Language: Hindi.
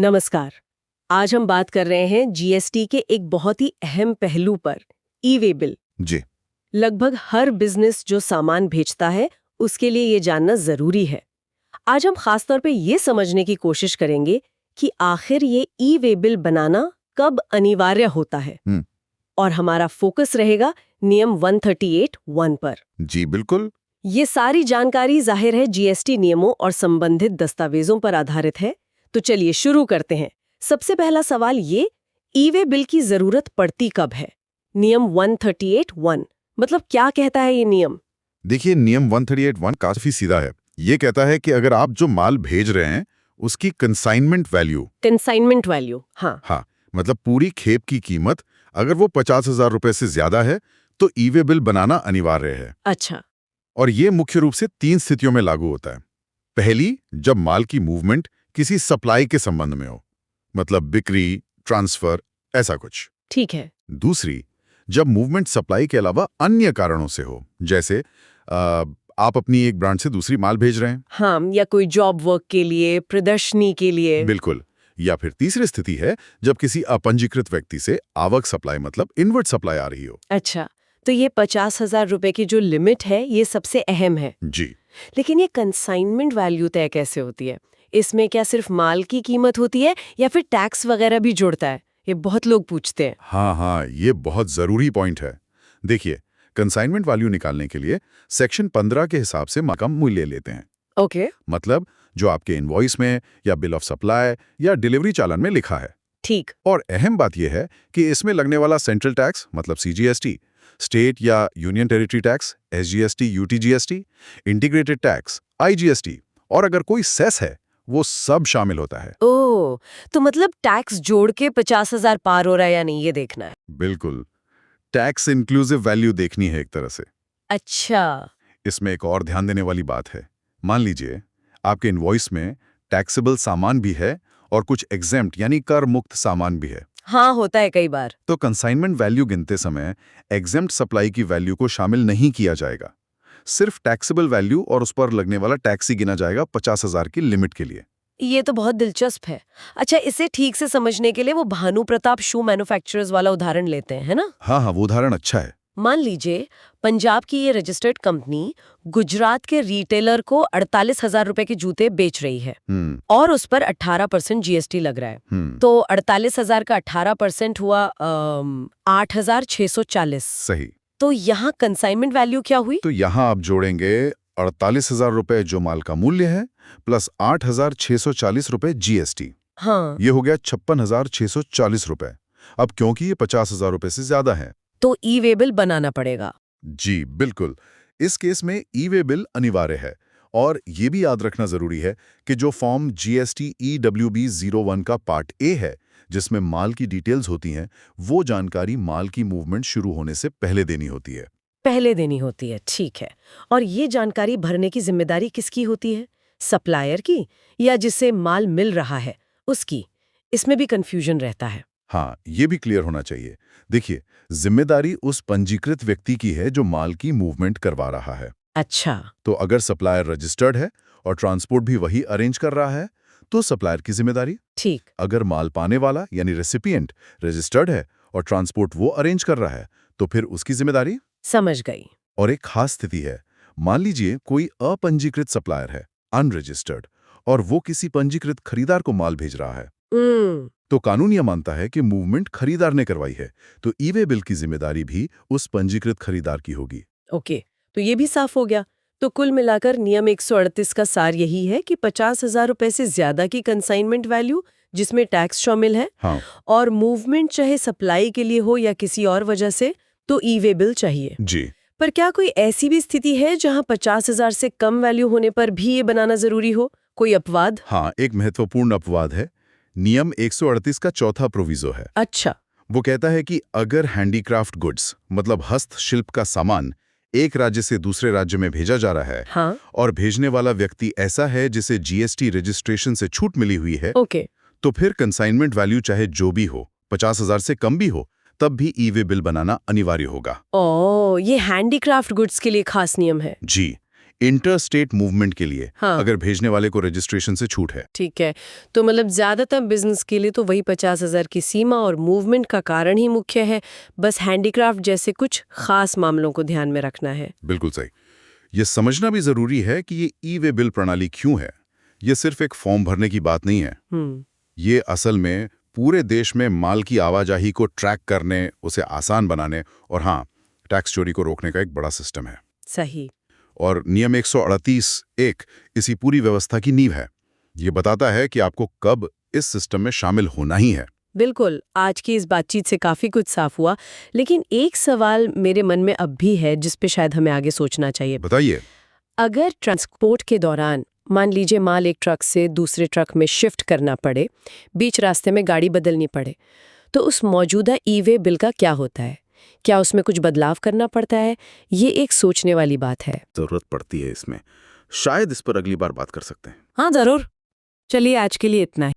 नमस्कार। आज हम बात कर रहे हैं जीएसटी के एक बहुत ही अहम पहलू पर, ई-वे बिल। जी। लगभग हर बिजनेस जो सामान भेजता है उसके लिए ये जानना जरूरी है। आज हम खास तौर पे ये समझने की कोशिश करेंगे कि आखिर ये ई-वे बिल बनाना कब अनिवार्य होता है। और हमारा फोकस रहेगा नियम 138(1) पर। जी बिल्कुल। ये सारी जानकारी जाहिर है जीएसटी नियमों और संबंधित दस्तावेजों पर आधारित है। तो चलिए शुरू करते हैं। सबसे पहला सवाल ये, ई-वे बिल की जरूरत पड़ती कब है? नियम 138(1) मतलब क्या कहता है ये नियम? देखिए, नियम 138(1) काफी सीधा है। ये कहता है कि अगर आप जो माल भेज रहे हैं उसकी कंसाइनमेंट वैल्यू, हाँ, मतलब पूरी खेप की कीमत अगर वो 50,000 रुपए से ज्यादा है तो ई-वे बिल बनाना अनिवार्य है। अच्छा। और ये मुख्य रूप से 3 स्थितियों में लागू होता है। पहली, जब माल की मूवमेंट किसी सप्लाई के संबंध में हो, मतलब बिक्री, ट्रांसफर, ऐसा कुछ। ठीक है। दूसरी, जब मूवमेंट सप्लाई के अलावा अन्य कारणों से हो, जैसे आप अपनी एक ब्रांड से दूसरी माल भेज रहे हैं। हाँ, या कोई जॉब वर्क के लिए, प्रदर्शनी के लिए। बिल्कुल। या फिर तीसरी स्थिति है जब किसी अपंजीकृत व्यक्ति से आवक सप्लाई, मतलब इनवर्ट सप्लाई आ रही हो। अच्छा, तो ये 50,000 रुपए की जो लिमिट है ये सबसे अहम है। जी। लेकिन ये कंसाइनमेंट वैल्यू तय कैसे होती है? इसमें क्या सिर्फ माल की कीमत होती है या फिर टैक्स वगैरह भी जुड़ता है? ये बहुत लोग पूछते हैं। हाँ, ये बहुत जरूरी पॉइंट है। देखिए, कंसाइनमेंट वैल्यू निकालने के लिए सेक्शन 15 के हिसाब से माल का मूल्य लेते हैं। ओके। मतलब जो आपके इनवॉइस में या बिल ऑफ सप्लाई या डिलीवरी चालान में लिखा है। ठीक। और अहम बात यह है कि इसमें लगने वाला सेंट्रल टैक्स, मतलब सीजीएसटी, स्टेट या union territory tax, SGST, UTGST, integrated tax, IGST, और अगर कोई सेस है, वो सब शामिल होता है। ओह, तो मतलब टैक्स जोड़ के 50,000 पार हो रहा है या नहीं ये देखना है। बिल्कुल। टैक्स इंक्लूसिव वैल्यू देखनी है एक तरह से। अच्छा। इसमें एक और ध्यान देने वाली बात है। मान लीजिए आपके इनवॉइस में टैक्सेबल सामान भी है और कुछ एग्जेम्प्ट यानी कर मुक्त सामान भी है। हाँ, होता है कई बार। तो कंसाइनमेंट वैल्यू गिनते समय एग्जेम्प्ट सप्लाई की वैल्यू को शामिल नहीं किया जाएगा। सिर्फ टैक्सेबल वैल्यू और उस पर लगने वाला टैक्स ही गिना जाएगा 50,000 की लिमिट के लिए। ये तो बहुत दिलचस्प है। अच्छा, इसे ठीक से समझने के लिए वो भानु प्रताप शू मैन्युफैक्चरर्स वाला उदाहरण लेते हैं, है ना? हाँ, वो उदाहरण अच्छा है। मान लीजिए पंजाब की ये रजिस्टर्ड कंपनी गुजरात के रिटेलर को 48,000 रुपए के जूते बेच रही है और उस पर 18% जीएसटी लग रहा है। तो 48,000 का 18% हुआ 8,640। सही। तो यहाँ कंसाइनमेंट वैल्यू क्या हुई? तो यहाँ आप जोड़ेंगे 48,000 रुपए जो माल का मूल्य है प्लस 8,640 रुपए जीएसटी। हाँ। ये हो गया 56,640 रुपए। अब क्योंकि ये 50,000 रुपए से ज्यादा है तो ई-वे बिल बनाना पड़ेगा। जी बिल्कुल। इस केस में ई-वे बिल अनिवार्य है। और ये भी याद रखना जरूरी है कि जो फॉर्म जीएसटी EWB-01 का पार्ट ए है, जिसमें माल की डिटेल्स होती हैं, वो जानकारी माल की मूवमेंट शुरू होने से पहले देनी होती है। पहले देनी होती है, ठीक है। और ये जानकारी भरने की जिम्मेदारी किसकी होती है? सप्लायर की या जिसे माल मिल रहा है उसकी? इसमें भी कंफ्यूजन रहता है। हाँ, ये भी क्लियर होना चाहिए। देखिए, जिम्मेदारी उस पंजीकृत व्यक्ति की है जो माल की मूवमेंट करवा रहा है। अच्छा। तो अगर सप्लायर रजिस्टर्ड है और ट्रांसपोर्ट भी वही अरेंज कर रहा है, तो सप्लायर की जिम्मेदारी। ठीक। अगर माल पाने वाला यानी रेसिपिएंट रजिस्टर्ड है और ट्रांसपोर्ट वो अरेंज कर रहा है, तो फिर उसकी जिम्मेदारी। समझ गई। और एक खास स्थिति है। मान लीजिए कोई अपंजीकृत सप्लायर है, अनरजिस्टर्ड, और वो किसी पंजीकृत खरीदार को माल भेज रहा है। तो कानून यह मानता है कि मूवमेंट खरीदार ने करवाई है, तो ई-वे बिल की जिम्मेदारी भी उस पंजीकृत खरीदार की होगी। ओके, तो ये भी साफ हो गया। तो कुल मिलाकर नियम 138 का सार यही है कि 50,000 रुपए से ज्यादा की कंसाइनमेंट वैल्यू जिसमें टैक्स शामिल है, हाँ। और मूवमेंट चाहे सप्लाई के लिए हो या किसी और वजह से, तो ई-वे बिल चाहिए। जी। पर क्या कोई ऐसी भी स्थिति है जहां 50,000 से कम वैल्यू होने पर भी ये बनाना जरूरी हो? कोई अपवाद? हाँ, एक महत्वपूर्ण अपवाद है। नियम 138 का चौथा प्रोविजो है। अच्छा। वो कहता है कि अगर हैंडीक्राफ्ट गुड्स, मतलब हस्तशिल्प का सामान, एक राज्य से दूसरे राज्य में भेजा जा रहा है, हाँ। और भेजने वाला व्यक्ति ऐसा है जिसे जीएसटी रजिस्ट्रेशन से छूट मिली हुई है, ओके। तो फिर कंसाइनमेंट वैल्यू चाहे जो भी हो, 50,000 से कम भी हो, तब भी ई-वे बिल बनाना अनिवार्य होगा। ओह, ये हैंडीक्राफ्ट गुड्स के लिए खास नियम है। जी। इंटर स्टेट मूवमेंट के लिए, हाँ। अगर भेजने वाले को रजिस्ट्रेशन से छूट है। ठीक है, तो मतलब ज्यादातर बिजनेस के लिए तो वही 50,000 की सीमा और मूवमेंट का कारण ही मुख्य है, बस हैंडीक्राफ्ट जैसे कुछ खास मामलों को ध्यान में रखना है। बिल्कुल सही। ये समझना भी जरूरी है कि ये ई-वे बिल प्रणाली क्यों है। ये सिर्फ एक फॉर्म भरने की बात नहीं है। ये असल में पूरे देश में माल की आवाजाही को ट्रैक करने, उसे आसान बनाने और हाँ, टैक्स चोरी को रोकने का एक बड़ा सिस्टम है। सही। और नियम 138(1) इसी पूरी व्यवस्था की नींव है। ये बताता है कि आपको कब इस सिस्टम में शामिल होना ही है। बिल्कुल, आज की इस बातचीत से काफी कुछ साफ हुआ, लेकिन एक सवाल मेरे मन में अब भी है जिस पे शायद हमें आगे सोचना चाहिए। बताइए। अगर ट्रांसपोर्ट के दौरान मान लीजिए माल एक ट्रक से दूसरे ट्रक में शिफ्ट करना पड़े, बीच रास्ते में गाड़ी बदलनी पड़े, तो उस मौजूदा ई-वे बिल का क्या होता है? क्या उसमें कुछ बदलाव करना पड़ता है? ये एक सोचने वाली बात है। जरूरत पड़ती है इसमें। शायद इस पर अगली बार बात कर सकते हैं। हाँ, जरूर। चलिए आज के लिए इतना ही।